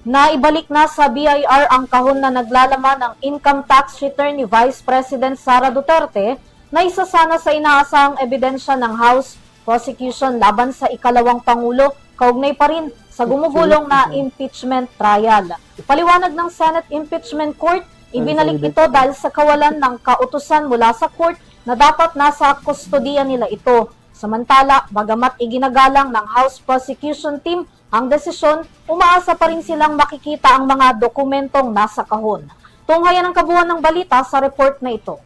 Naibalik na sa BIR ang kahon na naglalaman ng income tax return ni Vice President Sara Duterte na isa sana sa inaasahang ebidensya ng House prosecution laban sa ikalawang Pangulo, kaugnay pa rin sa gumugulong na impeachment trial. Paliwanag ng Senate Impeachment Court, ibinalik ito dahil sa kawalan ng kautusan mula sa court na dapat nasa kustodiya nila ito. Samantala, bagamat iginagalang ng House Prosecution Team ang desisyon, umaasa pa rin silang makikita ang mga dokumentong nasa kahon. Tunghayan ang kabuuan ng balita sa report na ito.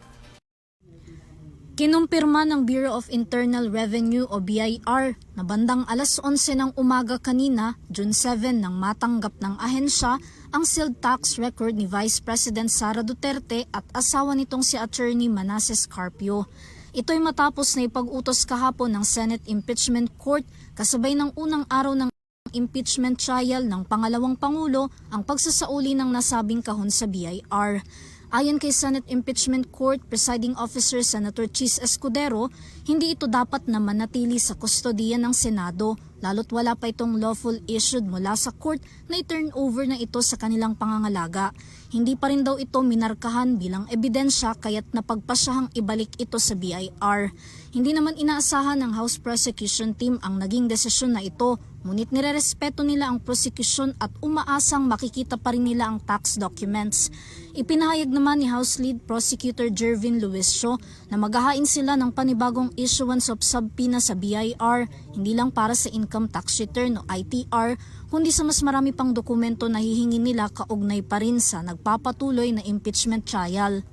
Kinumpirma ng Bureau of Internal Revenue o BIR na bandang alas 11 ng umaga kanina, June 7, nang matanggap ng ahensya ang sealed tax record ni Vice President Sara Duterte at asawa nitong si Attorney Manasseh Carpio. Ito'y matapos na ipag-utos kahapon ng Senate Impeachment Court kasabay ng unang araw ng impeachment trial ng pangalawang Pangulo ang pagsasauli ng nasabing kahon sa BIR. Ayon kay Senate Impeachment Court Presiding Officer Senator Chis Escudero, hindi ito dapat na manatili sa kustodiya ng Senado lalo't wala pa itong lawful issued mula sa court na i-turn over na ito sa kanilang pangangalaga. Hindi pa rin daw ito minarkahan bilang ebidensya kaya't napagpasyahang ibalik ito sa BIR. Hindi naman inaasahan ng House Prosecution Team ang naging desisyon na ito, ngunit nirerespeto nila ang prosecution at umaasang makikita pa rin nila ang tax documents. Ipinahayag naman ni House Lead Prosecutor Jervin Luisio na maghahain sila ng panibagong issuance of subpoena sa BIR, hindi lang para sa income tax return o ITR, kundi sa mas marami pang dokumento na hihingin nila kaugnay pa rin sa nagpapatuloy na impeachment trial.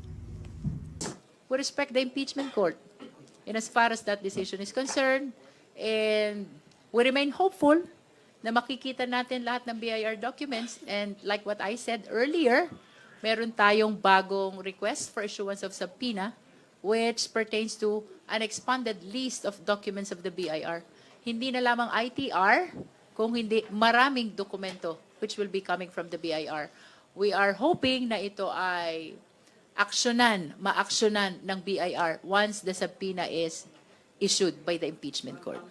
We respect the impeachment court in as far as that decision is concerned, and we remain hopeful na makikita natin lahat ng BIR documents, and like what I said earlier, meron tayong bagong request for issuance of subpoena which pertains to an expanded list of documents of the BIR. Hindi na lamang ITR, kung hindi maraming dokumento which will be coming from the BIR. We are hoping na ito ay maaksyonan ng BIR once the subpoena is issued by the impeachment court.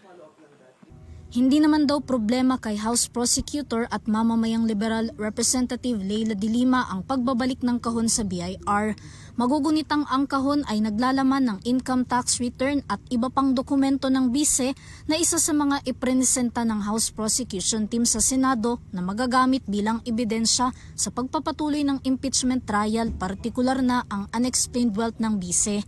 Hindi naman daw problema kay House Prosecutor at mamamayang Liberal Representative Leila de Lima ang pagbabalik ng kahon sa BIR. Magugunitang ang kahon ay naglalaman ng income tax return at iba pang dokumento ng bise na isa sa mga iprenesenta ng House Prosecution Team sa Senado na magagamit bilang ebidensya sa pagpapatuloy ng impeachment trial, partikular na ang unexplained wealth ng bise.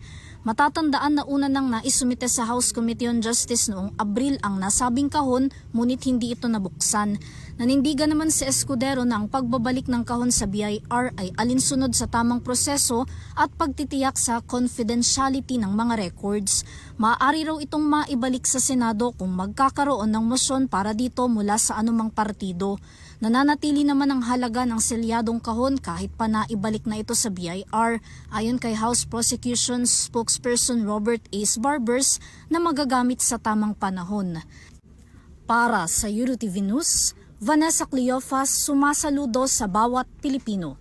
Matatandaan na una nang naisumite sa House Committee on Justice noong Abril ang nasabing kahon, ngunit hindi ito nabuksan. Nanindigan naman si Escudero na ang pagbabalik ng kahon sa BIR ay alinsunod sa tamang proseso at pagtitiyak sa confidentiality ng mga records. Maaari raw itong maibalik sa Senado kung magkakaroon ng motion para dito mula sa anumang partido. Nananatili naman ang halaga ng selyadong kahon kahit pa naibalik na ito sa BIR, ayon kay House Prosecution spokesperson Robert Ace Barbers, na magagamit sa tamang panahon. Para sa EuroTV News, Vanessa Cleofas, sumasaludo sa bawat Pilipino.